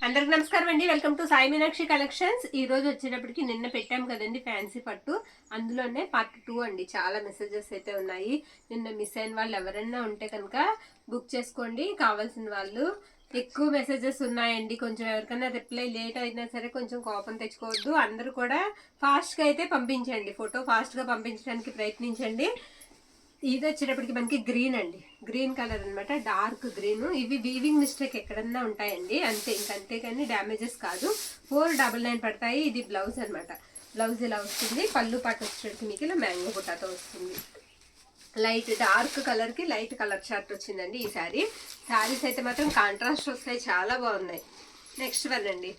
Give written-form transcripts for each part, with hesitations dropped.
అందరికి నమస్కారం అండి. Welcome to Sai Meenakshi collections. ఈ రోజు వచ్చేటప్పటికి నిన్న పెట్టాం కదండి ఫ్యాన్సీ పట్టు, అందులోనే పార్ట్ 2 అండి. చాలా మెసేజెస్ అయితే ఉన్నాయి. నిన్న మిస్ అయిన వాళ్ళు ఎవరైనా ఉంటే కనుక బుక్ చేసుకోండి. కావాల్సిన వాళ్ళు ఎక్కువ మెసేజెస్ ఉన్నాయండి. కొంచెం ఎవరికైనా రిప్లై లేట్ అయినా సరే కొంచెం కోపం తెచ్చుకోవద్దు. అందరూ కూడా ఫాస్ట్గా అయితే పంపించండి. ఫోటో ఫాస్ట్గా పంపించడానికి ప్రయత్నించండి. ఇది వచ్చేటప్పటికి మనకి గ్రీన్ అండి, గ్రీన్ కలర్ అనమాట, డార్క్ గ్రీన్. ఇవి వీవింగ్ మిస్టేక్ ఎక్కడన్నా ఉంటాయండి, అంతే. అంతేకాని డ్యామేజెస్ కాదు. 499 పడతాయి. ఇది బ్లౌజ్ అనమాట. బ్లౌజ్ ఇలా వస్తుంది. పళ్ళు పాటు వచ్చేటప్పటికి మీకు ఇలా మ్యాంగో బుట్టాతో వస్తుంది. లైట్ డార్క్ కలర్ కి లైట్ కలర్ షర్ట్ వచ్చిందండి ఈ శారీస్ అయితే మాత్రం కాంట్రాస్ట్ వస్తాయి, చాలా బాగున్నాయి. నెక్స్ట్ వన్ అండి,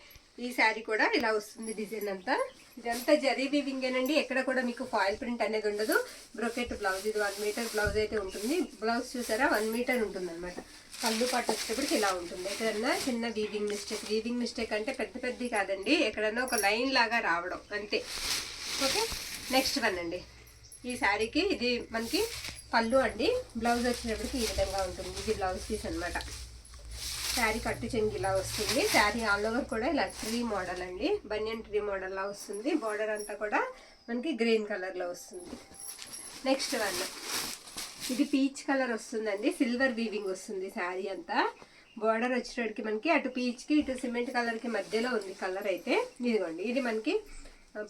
ఈ శారీ కూడా ఇలా వస్తుంది. డిజైన్ అంతా ఇదంతా జరీ వీవింగేనండి. ఎక్కడ కూడా మీకు ఫాయిల్ ప్రింట్ అనేది ఉండదు. బ్రొకెట్ బ్లౌజ్, ఇది 1 మీటర్ బ్లౌజ్ అయితే ఉంటుంది. బ్లౌజ్ చూసారా 1 మీటర్ ఉంటుంది అనమాట. పళ్ళు పాటు వచ్చేటప్పటికి ఇలా ఉంటుంది. ఎక్కడన్నా చిన్న వీవింగ్ మిస్టేక్ అంటే పెద్దది కాదండి, ఎక్కడన్నా ఒక లైన్ లాగా రావడం అంతే. ఓకే, నెక్స్ట్ వన్ అండి. ఈ శారీకి ఇది మనకి పళ్ళు అండి. బ్లౌజ్ వచ్చేటప్పటికి ఈ విధంగా ఉంటుంది. ఇది బ్లౌజ్ పీస్ అనమాట. శారీ కట్టు చెంగి ఇలా వస్తుంది. శారీ ఆల్ ఓవర్ కూడా ఇలా ట్రీ మోడల్ అండి, బనియన్ ట్రీ మోడల్ లా వస్తుంది. బార్డర్ అంతా కూడా మనకి గ్రీన్ కలర్ లో వస్తుంది. నెక్స్ట్ వన్, ఇది పీచ్ కలర్ వస్తుందండి. సిల్వర్ వీవింగ్ వస్తుంది శారీ అంతా. బార్డర్ వచ్చేటప్పటికి మనకి అటు పీచ్ కి ఇటు సిమెంట్ కలర్ కి మధ్యలో ఉంది కలర్ అయితే. ఇదిగోండి, ఇది మనకి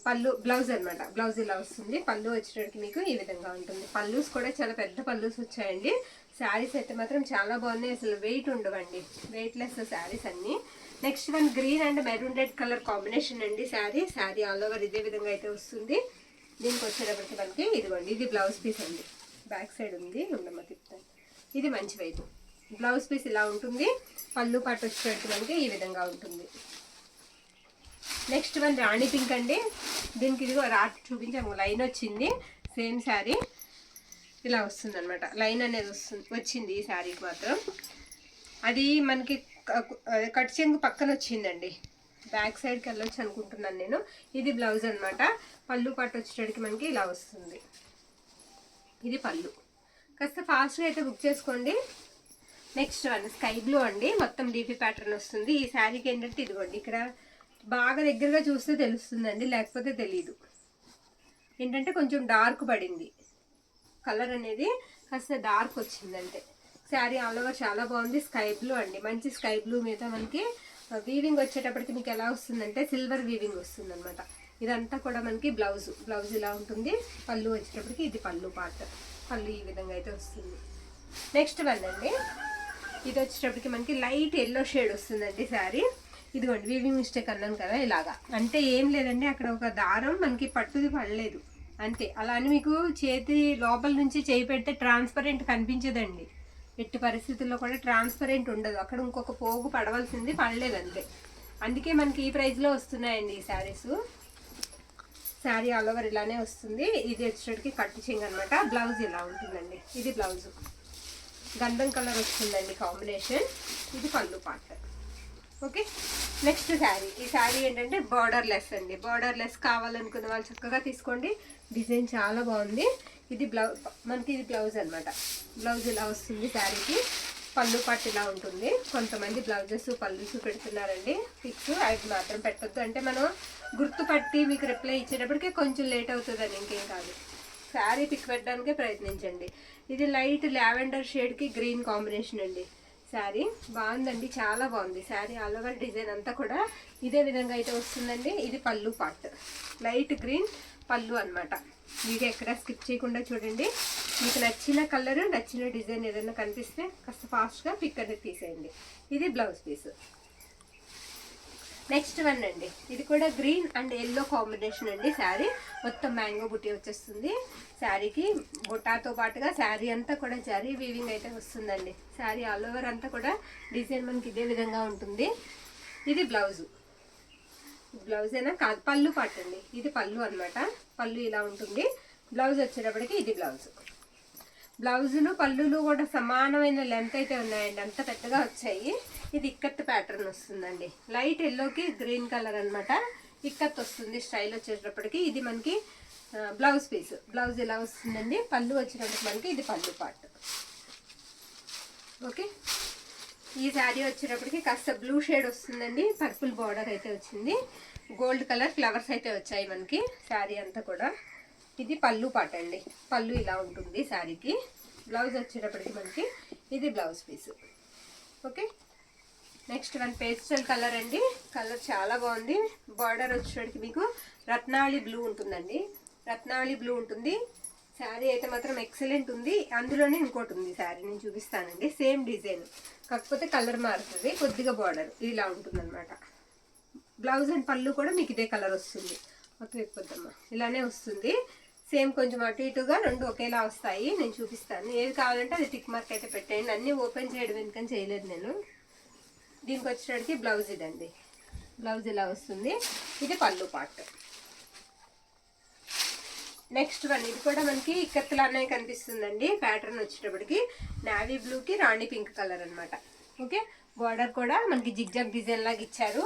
పళ్ళు బ్లౌజ్ అనమాట. బ్లౌజ్ ఇలా వస్తుంది. పళ్ళు వచ్చేటప్పటికి మీకు ఈ విధంగా ఉంటుంది. పళ్ళుస్ కూడా చాలా పెద్ద పళ్ళుస్ వచ్చాయండి. శారీస్ అయితే మాత్రం చాలా బాగున్నాయి. అసలు వెయిట్ ఉండవండి, వెయిట్లెస్ శారీస్ అన్ని. Next one green and maroon red colour combination అండి. శారీ ఆల్ ఓవర్ ఇదే విధంగా అయితే వస్తుంది. దీనికి వచ్చేటప్పటికి మనకి ఇదిగోండి, ఇది బ్లౌజ్ పీస్ అండి. బ్యాక్ సైడ్ ఉంది, ఉండమ్మ తిప్పుతాను. ఇది మంచి వైపు. బ్లౌజ్ పీస్ ఇలా ఉంటుంది. పళ్ళు పాటు వచ్చేటప్పటికి మనకి ఈ విధంగా ఉంటుంది. నెక్స్ట్ వన్ రాణి పింక్ అండి. దీనికి ఇదిగో రాట్ చూపించాము, లైన్ వచ్చింది. సేమ్ శారీ ఇలా వస్తుంది అనమాట. లైన్ అనేది వచ్చింది ఈ శారీకి మాత్రం. అది మనకి కట్ చెంగు పక్కన వచ్చిందండి. బ్యాక్ సైడ్కి వెళ్ళొచ్చు అనుకుంటున్నాను నేను. ఇది బ్లౌజ్ అనమాట. పళ్ళు పాటు వచ్చేటడికి మనకి ఇలా వస్తుంది. ఇది పళ్ళు. కాస్త ఫాస్ట్గా అయితే బుక్ చేసుకోండి. నెక్స్ట్ వన్ స్కై బ్లూ అండి. మొత్తం డీపీ ప్యాటర్న్ వస్తుంది. ఈ శారీకి ఏంటంటే ఇదిగోండి, ఇక్కడ బాగా దగ్గరగా చూస్తే తెలుస్తుందండి, లేకపోతే తెలీదు. ఏంటంటే కొంచెం డార్క్ పడింది కలర్ అనేది, కాస్త డార్క్ వచ్చిందంటే. శారీ ఆల్ ఓవర్ చాలా బాగుంది. స్కై బ్లూ అండి, మంచి స్కై బ్లూ మీద మనకి వీవింగ్ వచ్చేటప్పటికి మీకు ఎలా వస్తుందంటే సిల్వర్ వీవింగ్ వస్తుంది అనమాట. ఇదంతా కూడా మనకి బ్లౌజ్ ఇలా ఉంటుంది. పళ్ళు వచ్చేటప్పటికి ఇది పళ్ళు పార్ట్. పళ్ళు ఈ విధంగా అయితే వస్తుంది. నెక్స్ట్ వన్ అండి, ఇది వచ్చేటప్పటికి మనకి లైట్ ఎల్లో షేడ్ వస్తుందండి శారీ. ఇదిగోండి, వీవింగ్ మిస్టేక్ అన్నాను కదా, ఇలాగా అంటే ఏం లేదండి, అక్కడ ఒక దారం మనకి పట్టుది పడలేదు అంతే. అలా అని మీకు చేతి లోపల నుంచి చేయి పెడితే ట్రాన్స్పరెంట్ కనిపించదండి. ఎట్టి పరిస్థితుల్లో కూడా ట్రాన్స్పరెంట్ ఉండదు. అక్కడ ఇంకొక పోగు పడవలసింది, పడలేదు అంతే. అందుకే మనకి ఈ ప్రైస్లో వస్తున్నాయండి ఈ శారీస్. శారీ ఆల్ ఓవర్ ఇలానే వస్తుంది. ఇది వచ్చేటికి కట్టు చెంగు అనమాట. బ్లౌజ్ ఇలా ఉంటుందండి. ఇది బ్లౌజ్ గంధం కలర్ వస్తుందండి కాంబినేషన్. ఇది పళ్ళు పార్ట్. Okay, next sari. ఈ శారీ ఏంటంటే బార్డర్ లెస్ అండి. బార్డర్ లెస్ కావాలనుకున్న వాళ్ళు చక్కగా తీసుకోండి. డిజైన్ చాలా బాగుంది. ఇది మనకి ఇది బ్లౌజ్ అనమాట. బ్లౌజ్ ఇలా వస్తుంది శారీకి. పళ్ళు పట్టు ఇలా ఉంటుంది. కొంతమంది బ్లౌజెస్ పళ్ళుస్ పెడుతున్నారండి. పిక్స్ అవి మాత్రం పెట్టొద్దు, అంటే మనం గుర్తుపట్టి మీకు రిప్లై ఇచ్చేటప్పటికి కొంచెం లేట్ అవుతుందని, ఇంకేం కాదు. శారీ పిక్ పెట్టడానికే ప్రయత్నించండి. ఇది లైట్ లావెండర్ షేడ్కి గ్రీన్ కాంబినేషన్ అండి. శారీ బాగుందండి, చాలా బాగుంది. శారీ ఆల్ ఓవర్ డిజైన్ అంతా కూడా ఇదే విధంగా అయితే వస్తుందండి. ఇది పళ్ళు పార్ట్, లైట్ గ్రీన్ పళ్ళు అనమాట. వీడియో ఎక్కడ స్కిప్ చేయకుండా చూడండి. మీకు నచ్చిన కలర్, నచ్చిన డిజైన్ ఏదైనా కనిపిస్తే కాస్త ఫాస్ట్గా పిక్ అనేది తీసేయండి. ఇది బ్లౌజ్ పీస్. నెక్స్ట్ వన్ అండి, ఇది కూడా గ్రీన్ అండ్ ఎల్లో కాంబినేషన్ అండి. శారీ మొత్తం మ్యాంగో బుట్టి వచ్చేస్తుంది. శారీకి బుట్టాతో పాటుగా శారీ అంతా కూడా జరీ వీవింగ్ అయితే వస్తుందండి. శారీ ఆల్ ఓవర్ అంతా కూడా డిజైన్ మనకి ఇదే విధంగా ఉంటుంది. ఇది బ్లౌజు. బ్లౌజేనా కాదు, పళ్ళు పార్ట్ అండి. ఇది పళ్ళు అనమాట. పళ్ళు ఇలా ఉంటుంది. బ్లౌజ్ వచ్చేటప్పటికి ఇది బ్లౌజ్. బ్లౌజులు పళ్ళులు కూడా సమానమైన లెంత్ అయితే ఉన్నాయండి, అంత పెద్దగా వచ్చాయి. ఇది ఇక్కత్ ప్యాటర్న్ వస్తుందండి. లైట్ ఎల్లోకి గ్రీన్ కలర్ అనమాట. ఇక్కత్ వస్తుంది స్టైల్ వచ్చేటప్పటికి. ఇది మనకి బ్లౌజ్ పీస్. బ్లౌజ్ ఇలా వస్తుందండి. పళ్ళు వచ్చేటప్పటికి మనకి ఇది పళ్ళు పార్ట్. ఓకే, ఈ శారీ వచ్చేటప్పటికి కాస్త బ్లూ షేడ్ వస్తుందండి, పర్పుల్ బార్డర్ అయితే వచ్చింది, గోల్డ్ కలర్ ఫ్లవర్స్ అయితే వచ్చాయి మనకి శారీ అంతా కూడా. ఇది పళ్ళు పాట అండి, పళ్ళు ఇలా ఉంటుంది శారీకి. బ్లౌజ్ వచ్చేటప్పటికి మనకి ఇది blouse piece. Okay, next one pastel colour అండి, కలర్ చాలా బాగుంది. బార్డర్ వచ్చేటప్పటికి మీకు రత్నావళి బ్లూ ఉంటుందండి, రత్నావళి బ్లూ ఉంటుంది. శారీ అయితే మాత్రం ఎక్సలెంట్ ఉంది. అందులోనే ఇంకోటి ఉంది శారీ, నేను చూపిస్తానండి. సేమ్ డిజైన్, కాకపోతే కలర్ మారుతుంది, కొద్దిగా బార్డర్ ఇలా ఉంటుందన్నమాట. బ్లౌజ్ అండ్ పళ్ళు కూడా మీకు ఇదే కలర్ వస్తుంది. మొత్తం ఎక్కువద్దమ్మా, ఇలానే వస్తుంది. సేమ్ కొంచెం అటు ఇటుగా రెండు ఒకేలా వస్తాయి. నేను చూపిస్తాను, ఏది కావాలంటే అది టిక్ మార్క్ అయితే పెట్టేయండి. అన్నీ ఓపెన్ చేయడం ఎందుకని చేయలేదు నేను. దీనికి వచ్చేటప్పటికి బ్లౌజ్ ఇదండి, బ్లౌజ్ ఇలా వస్తుంది. ఇది పళ్ళు పార్ట్. నెక్స్ట్ వన్, ఇది కూడా మనకి ఇక్కత్లానే కనిపిస్తుందండి. ప్యాటర్న్ వచ్చేటప్పటికి నావీ బ్లూకి రాణి పింక్ కలర్ అనమాట. ఓకే, బార్డర్ కూడా మనకి జిగ్జాగ్ డిజైన్ లాగా ఇచ్చారు,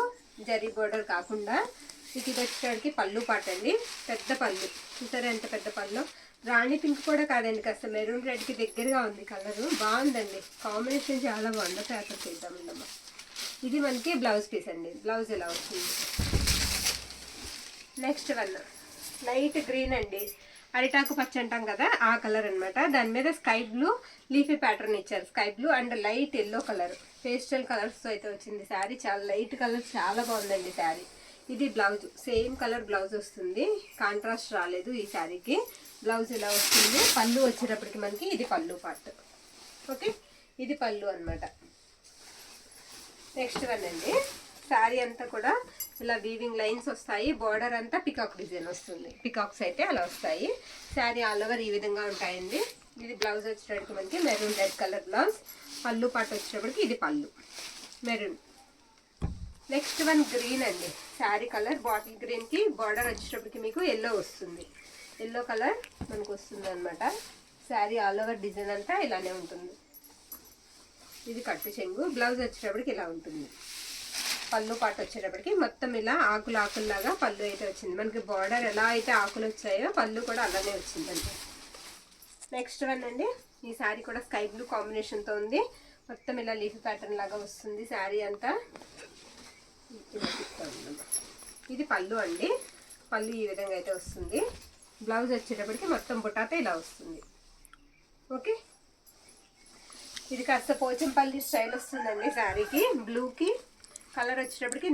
జరీ బార్డర్ కాకుండా. ఇది వచ్చేటప్పటికి పళ్ళు పాట అండి, పెద్ద పళ్ళు చూసారా ఎంత పెద్ద పళ్ళు. రాణి పింక్ కూడా కాదండి, కాస్త మెరూన్ రెడ్కి దగ్గరగా ఉంది కలరు. బాగుందండి, కాంబినేషన్ చాలా బాగుంది. ప్యాటర్న్ చేద్దామండమ్మా. ఇది మనకి బ్లౌజ్ పీస్ అండి, బ్లౌజ్ ఎలా వస్తుంది. నెక్స్ట్ వన్ లైట్ గ్రీన్ అండి, అరిటాకు పచ్చ అంటాం కదా ఆ కలర్ అనమాట. దాని మీద స్కై బ్లూ లీఫీ ప్యాటర్న్ ఇచ్చారు, sky blue and light yellow colour, pastel కలర్స్తో అయితే వచ్చింది శారీ. చాలా లైట్ కలర్, చాలా బాగుందండి శారీ. ఇది బ్లౌజ్, సేమ్ కలర్ బ్లౌజ్ వస్తుంది, కాంట్రాస్ట్ రాలేదు ఈ శారీకి. బ్లౌజ్ ఇలా వస్తుంది. పళ్ళు వచ్చేటప్పటికి మనకి ఇది పళ్ళు పార్ట్. ఓకే, ఇది పళ్ళు అనమాట. నెక్స్ట్ వన్ అండి, శారీ అంతా కూడా ఇలా వీవింగ్ లైన్స్ వస్తాయి, బార్డర్ అంతా పికాక్ డిజైన్ వస్తుంది, పికాక్స్ అయితే అలా వస్తాయి. శారీ ఆల్ ఓవర్ ఈ విధంగా ఉంటాయండి. ఇది బ్లౌజ్ వచ్చేటప్పటికి మనకి మెరూన్ రెడ్ కలర్ బ్లౌజ్. పళ్ళు పాట వచ్చేటప్పటికి ఇది పళ్ళు మెరూన్. నెక్స్ట్ వన్ గ్రీన్ అండి, శారీ కలర్ బాటిల్ గ్రీన్కి బార్డర్ వచ్చేటప్పటికి మీకు ఎల్లో వస్తుంది, ఎల్లో కలర్ మనకు వస్తుంది అనమాట. శారీ ఆల్ ఓవర్ డిజైన్ అంతా ఇలానే ఉంటుంది. ఇది కట్టు చెంగు. బ్లౌజ్ వచ్చేటప్పటికి ఇలా ఉంటుంది. పళ్ళు పాట వచ్చేటప్పటికి మొత్తం ఇలా ఆకులు ఆకుల్లాగా పళ్ళు అయితే వచ్చింది మనకి. బార్డర్ ఎలా అయితే ఆకులు వచ్చాయో పళ్ళు కూడా అలానే వచ్చిందండి. నెక్స్ట్ వన్ అండి, ఈ శారీ కూడా స్కై బ్లూ కాంబినేషన్తో ఉంది. మొత్తం ఇలా లీఫ్ ప్యాటర్న్ లాగా వస్తుంది శారీ అంతా. ఇది పళ్ళు అండి, పళ్ళు ఈ విధంగా అయితే వస్తుంది. బ్లౌజ్ వచ్చేటప్పటికి మొత్తం బుటాతో ఇలా వస్తుంది. ఓకే, ఇది కాస్త పోచంపల్లి స్టైల్ వస్తుందండి శారీకి. బ్లూకి కలర్ వచ్చేటప్పటికి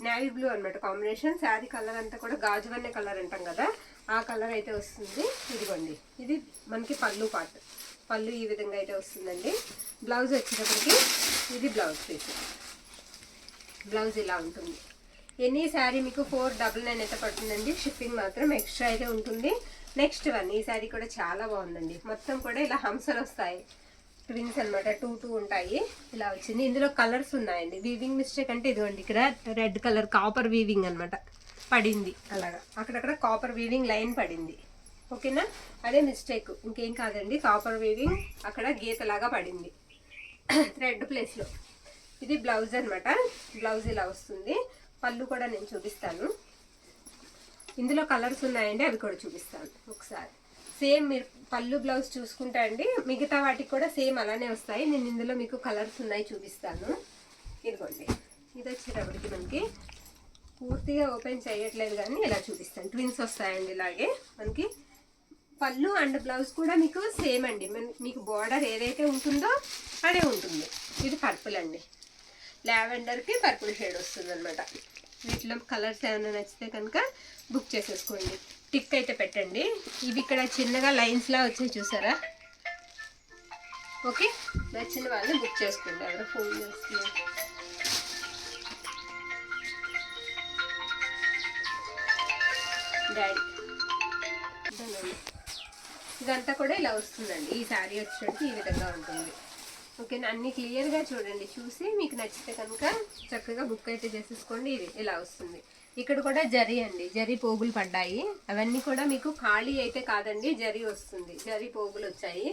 నావీ బ్లూ అనమాట కాంబినేషన్. శారీ కలర్ అంతా కూడా గాజువన్నే కలర్ అంటాం కదా ఆ కలర్ అయితే వస్తుంది. ఇదిగోండి, ఇది మనకి పళ్ళు పార్ట్, పళ్ళు ఈ విధంగా అయితే వస్తుందండి. బ్లౌజ్ వచ్చేటప్పటికి ఇది బ్లౌజ్ పీస్, బ్లౌజ్ ఇలా ఉంటుంది. ఎనీ శారీ మీకు 499 అయితే పడుతుందండి. షిప్పింగ్ మాత్రం ఎక్స్ట్రా అయితే ఉంటుంది. నెక్స్ట్ వన్, ఈ శారీ కూడా చాలా బాగుందండి. మొత్తం కూడా ఇలా హంసలు వస్తాయి, ట్విన్స్ అనమాట, 2 ఉంటాయి. ఇలా వచ్చింది. ఇందులో కలర్స్ ఉన్నాయండి. వీవింగ్ మిస్టేక్ అంటే ఇదిగోండి, ఇక్కడ రెడ్ కలర్ కాపర్ వీవింగ్ అనమాట పడింది, అలాగా అక్కడక్కడ కాపర్ వీవింగ్ లైన్ పడింది. ఓకేనా, అదే మిస్టేక్, ఇంకేం కాదండి. కాపర్ వీవింగ్ అక్కడ గీతలాగా పడింది థ్రెడ్ ప్లేస్లో. ఇది బ్లౌజ్ అనమాట, బ్లౌజ్ ఇలా వస్తుంది. పళ్ళు కూడా నేను చూపిస్తాను. ఇందులో కలర్స్ ఉన్నాయండి, అవి కూడా చూపిస్తాను ఒకసారి. సేమ్ మీరు పళ్ళు బ్లౌజ్ చూసుకుంటా అండి, మిగతా వాటికి కూడా సేమ్ అలానే వస్తాయి. నేను ఇందులో మీకు కలర్స్ ఉన్నాయి చూపిస్తాను. ఇదిగోండి, ఇది వచ్చేటప్పటికి మనకి పూర్తిగా ఓపెన్ చేయట్లేదు కానీ ఇలా చూపిస్తాను. ట్విన్స్ వస్తాయండి ఇలాగే మనకి. పళ్ళు అండ్ బ్లౌజ్ కూడా మీకు సేమ్ అండి, మీకు బార్డర్ ఏదైతే ఉంటుందో అదే ఉంటుంది. ఇది పర్పుల్ అండి, లావెండర్కి పర్పుల్ షేడ్ వస్తుంది అనమాట. వీటిలో కలర్స్ ఏమైనా నచ్చితే కనుక బుక్ చేసేసుకోండి. టిక్ అయితే పెట్టండి. ఇవి ఇక్కడ చిన్నగా లైన్స్లా వచ్చాయి చూసారా. ఓకే, నచ్చిన వాళ్ళు బుక్ చేసుకోండి. ఎవరో ఫోన్ చేస్తున్నారు. డాడీ, ఇదంతా కూడా ఇలా వస్తుందండి. ఈ శారీ వచ్చేటప్పుడు ఈ విధంగా ఉంటుంది. ఓకేనా, అన్నీ క్లియర్గా చూడండి. చూసి మీకు నచ్చితే కనుక చక్కగా బుక్ అయితే చేసేసుకోండి. ఇది ఇలా వస్తుంది. ఇక్కడ కూడా జరీ అండి, జరీ పోగులు పడ్డాయి. అవన్నీ కూడా మీకు ఖాళీ అయితే కాదండి, జరీ వస్తుంది, జరీ పోగులు వచ్చాయి.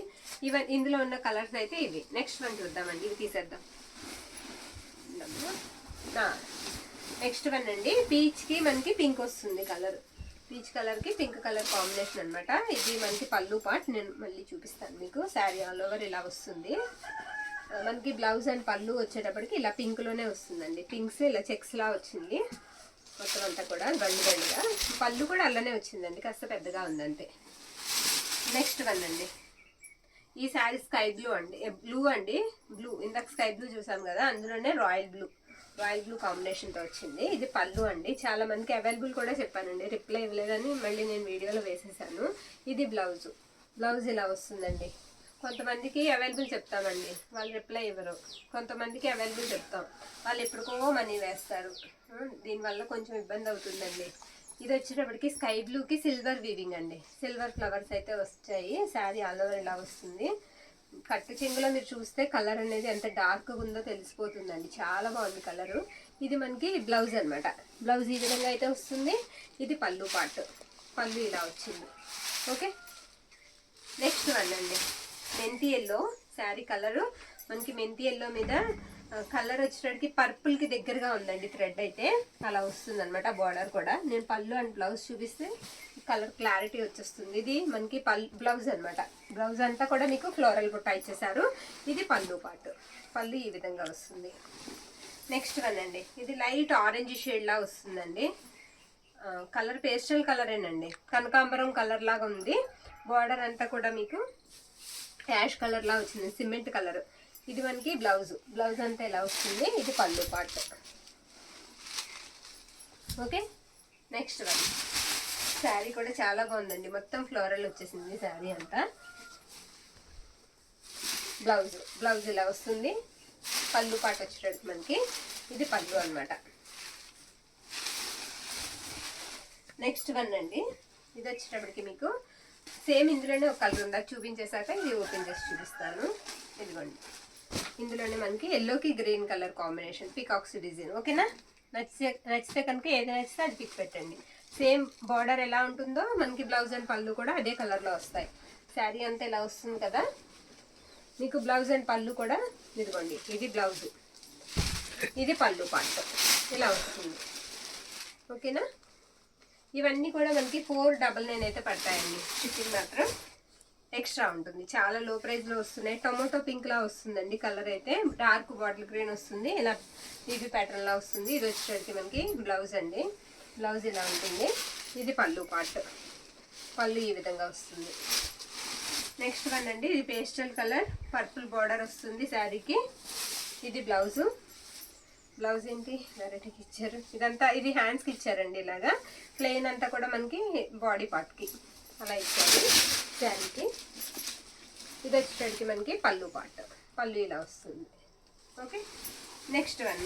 ఇవన్నీ ఇందులో ఉన్న కలర్స్ అయితే ఇవి. నెక్స్ట్ వన్ చూద్దామండి, ఇవి తీసేద్దాం. నెక్స్ట్ వన్ అండి, పీచ్కి మనకి పింక్ వస్తుంది కలర్. పీచ్ కలర్కి పింక్ కలర్ కాంబినేషన్ అనమాట. ఇది మనకి పళ్ళు పార్ట్, నేను మళ్ళీ చూపిస్తాను మీకు. శారీ ఆల్ ఓవర్ ఇలా వస్తుంది. మనకి బ్లౌజ్ అండ్ పళ్ళు వచ్చేటప్పటికి ఇలా పింక్లోనే వస్తుందండి. పింక్స్ ఇలా చెక్స్లా వచ్చింది మొత్తం అంతా కూడా గండుగా. పళ్ళు కూడా అలానే వచ్చిందండి, కాస్త పెద్దగా ఉందంటే. నెక్స్ట్ వన్ అండి, ఈ శారీ స్కై బ్లూ అండి, బ్లూ అండి, బ్లూ ఇందాక స్కై బ్లూ చూసాం కదా, అందులోనే రాయల్ బ్లూ కాంబినేషన్తో వచ్చింది. ఇది పళ్ళు అండి. చాలా మందికి అవైలబుల్ కూడా చెప్పానండి, రిప్లై ఇవ్వలేదని మళ్ళీ నేను వీడియోలో వేసేసాను. ఇది బ్లౌజ్ ఇలా వస్తుందండి. కొంతమందికి అవైలబుల్ చెప్తామండి, వాళ్ళు రిప్లై ఇవ్వరు. కొంతమందికి అవైలబుల్ చెప్తాం, వాళ్ళు ఎప్పటికో మనీ వేస్తారు. దీనివల్ల కొంచెం ఇబ్బంది అవుతుందండి. ఇది వచ్చేటప్పటికి స్కై బ్లూకి సిల్వర్ వీవింగ్ అండి, సిల్వర్ ఫ్లవర్స్ అయితే వచ్చాయి. శారీ ఆల్ ఓవర్ ఇలా వస్తుంది. కట్టు చెంగులో మీరు చూస్తే కలర్ అనేది ఎంత డార్క్గా ఉందో తెలిసిపోతుందండి, చాలా బాగుంది కలరు. ఇది మనకి బ్లౌజ్ అనమాట. బ్లౌజ్ ఈ విధంగా అయితే వస్తుంది. ఇది పళ్ళు పార్ట్, పళ్ళు ఇలా వచ్చింది. ఓకే, నెక్స్ట్ వన్ అండి, మెంతి ఎల్లో శారీ కలరు. మనకి మెంతి ఎల్లో మీద కలర్ వచ్చేటప్పటికి పర్పుల్కి దగ్గరగా ఉందండి థ్రెడ్ అయితే, అలా వస్తుంది అనమాట. బార్డర్ కూడా నేను పళ్ళు అండ్ బ్లౌజ్ చూపిస్తే కలర్ క్లారిటీ వచ్చేస్తుంది. ఇది మనకి బ్లౌజ్ అనమాట. బ్లౌజ్ అంతా కూడా మీకు ఫ్లోరల్ బుట్ట ఇచ్చేసారు. ఇది పళ్ళు పార్ట్, పళ్ళు ఈ విధంగా వస్తుంది. నెక్స్ట్ వన్ అండి, ఇది లైట్ ఆరెంజ్ షేడ్లా వస్తుందండి. కలర్ పేస్టల్ కలరేనండి, కనకాంబరం కలర్ లాగా ఉంది. బార్డర్ అంతా కూడా మీకు యాష్ కలర్ లా వచ్చింది, సిమెంట్ కలర్. ఇది మనకి బ్లౌజ్ అంతా ఇలా వస్తుంది. ఇది పళ్ళు part. Okay, next one, sari కూడా చాలా బాగుందండి, మొత్తం ఫ్లోరల్ వచ్చేసింది శారీ అంతా. బ్లౌజ్ ఇలా వస్తుంది. పళ్ళు పార్ట్ వచ్చేటట్టు మనకి ఇది పళ్ళు అనమాట. నెక్స్ట్ వన్ అండి, ఇది వచ్చేటప్పటికి మీకు సేమ్ ఇందులోనే ఒక కలర్ ఉందా చూపించేశాక ఇది ఓపెన్ చేసి చూపిస్తాను. ఇదిగోండి, ఇందులోనే మనకి ఎల్లోకి green colour combination, peacocks design. ఓకేనా, నచ్చితే కనుక ఏది నచ్చితే అది పిక్ పెట్టండి. సేమ్ బార్డర్ ఎలా ఉంటుందో మనకి బ్లౌజ్ అండ్ పళ్ళు కూడా అదే కలర్లో వస్తాయి. శారీ అంతా ఇలా వస్తుంది కదా, మీకు బ్లౌజ్ అండ్ పళ్ళు కూడా ఇదిగోండి, ఇది బ్లౌజ్, ఇది పళ్ళు పార్ట్ ఇలా వస్తుంది. ఓకేనా, ఇవన్నీ కూడా మనకి 499 అయితే పడతాయండి. షిప్పింగ్ మాత్రం ఎక్స్ట్రా ఉంటుంది. చాలా లో ప్రైస్లో వస్తున్నాయి. టొమాటో పింక్లా వస్తుందండి కలర్ అయితే, డార్క్ బాటిల్ గ్రీన్ వస్తుంది, ఇలా బీబీ ప్యాటర్న్లా వస్తుంది. ఇది వచ్చేసరికి మనకి బ్లౌజ్ అండి, బ్లౌజ్ ఇలా ఉంటుంది. ఇది పళ్ళు పార్ట్, పళ్ళు ఈ విధంగా వస్తుంది. నెక్స్ట్ వన్ అండి, ఇది పేస్టల్ కలర్, పర్పుల్ బార్డర్ వస్తుంది శారీకి. ఇది బ్లౌజు. బ్లౌజ్ ఏంటి వెరైటీకి ఇచ్చారు, ఇదంతా ఇది హ్యాండ్స్కి ఇచ్చారండి. ఇలాగా ప్లెయిన్ అంతా కూడా మనకి బాడీ పార్ట్కి అలా ఇచ్చారు శారీకి. ఇది వచ్చేసరికి మనకి పళ్ళు పార్ట్, పళ్ళు ఇలా వస్తుంది. ఓకే, నెక్స్ట్ వన్,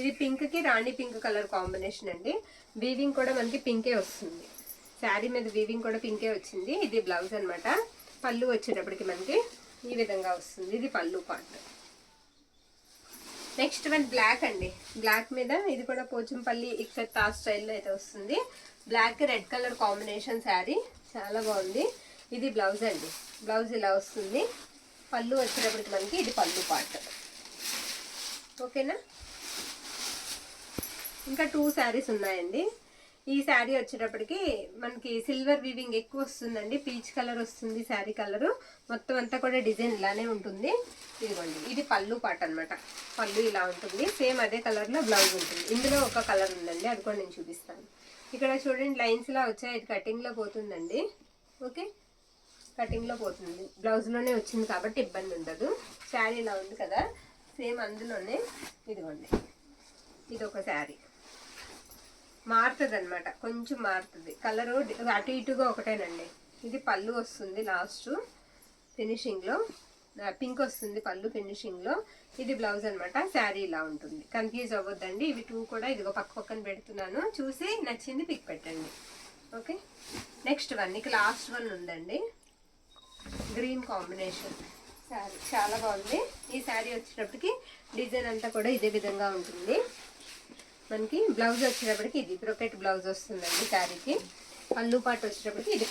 ఇది పింక్కి రాణి పింక్ కలర్ కాంబినేషన్ అండి. వీవింగ్ కూడా మనకి పింకే వస్తుంది, శారీ మీద వీవింగ్ కూడా పింకే వచ్చింది. ఇది బ్లౌజ్ అనమాట. పళ్ళు వచ్చేటప్పటికి మనకి ఈ విధంగా వస్తుంది. ఇది పళ్ళు పార్ట్. నెక్స్ట్ వన్ బ్లాక్ అండి, బ్లాక్ మీద ఇది కూడా పోచంపల్లి ఇక్కత్ తా స్టైల్లో అయితే వస్తుంది. Black red colour combination sari, చాలా బాగుంది. ఇది బ్లౌజ్ అండి, బ్లౌజ్ ఇలా వస్తుంది. పళ్ళు వచ్చేటప్పటికి మనకి ఇది పళ్ళు పార్ట్. ఓకేనా, ఇంకా 2 శారీస్ ఉన్నాయండి. ఈ శారీ వచ్చేటప్పటికి మనకి సిల్వర్ వీవింగ్ ఎక్కువ వస్తుందండి, పీచ్ కలర్ వస్తుంది శారీ కలరు. మొత్తం అంతా కూడా డిజైన్ ఇలానే ఉంటుంది. ఇదిగోండి, ఇది పళ్ళు పార్ట్ అనమాట. పళ్ళు ఇలా ఉంటుంది, సేమ్ అదే కలర్లో బ్లౌజ్ ఉంటుంది. ఇందులో ఒక కలర్ ఉందండి, అది కూడా నేను చూపిస్తాను. ఇక్కడ చూడండి లైన్స్ లా వచ్చాయి, ఇది కటింగ్లో పోతుందండి. ఓకే, కటింగ్లో పోతుంది, బ్లౌజ్లోనే వచ్చింది కాబట్టి ఇబ్బంది ఉండదు. శారీ ఇలా ఉంది కదా, సేమ్ అందులోనే ఇదిగోండి, ఇది ఒక శారీ మారుతుంది అనమాట, కొంచెం మారుతుంది కలరు, అటు ఇటుగా ఒకటేనండి. ఇది పళ్ళు వస్తుంది, లాస్ట్ ఫినిషింగ్లో పింక్ వస్తుంది పళ్ళు ఫినిషింగ్లో. ఇది బ్లౌజ్ అనమాట. శారీ ఇలా ఉంటుంది, కన్ఫ్యూజ్ అవ్వద్దండి. ఇవి 2 కూడా ఇదిగో పక్కన పెడుతున్నాను, చూసి నచ్చింది పిక్ పెట్టండి. ఓకే, నెక్స్ట్ వన్, ఇక లాస్ట్ వన్ ఉందండి, గ్రీన్ కాంబినేషన్ శారీ, చాలా బాగుంది. ఈ శారీ వచ్చేటప్పటికి డిజైన్ అంతా కూడా ఇదే విధంగా ఉంటుంది. మనకి బ్లౌజ్ వచ్చేటప్పటికి ఇది బ్రొకెట్ బ్లౌజ్ వస్తుందండి శారీకి. పళ్ళు పార్ట్ వచ్చేటప్పటికి ఇది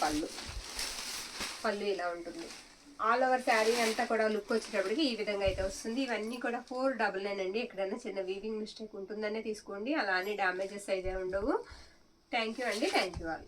పళ్ళు ఇలా ఉంటుంది. ఆల్ ఓవర్ శారీ అంతా కూడా లుక్ వచ్చేటప్పటికి ఈ విధంగా అయితే వస్తుంది. ఇవన్నీ కూడా 499 అండి. ఎక్కడైనా చిన్న వీవింగ్ మిస్టేక్ ఉంటుందనే తీసుకోండి, అలానే డ్యామేజెస్ అయితే ఉండవు. థ్యాంక్ యూ అండి, థ్యాంక్ యూ ఆల్.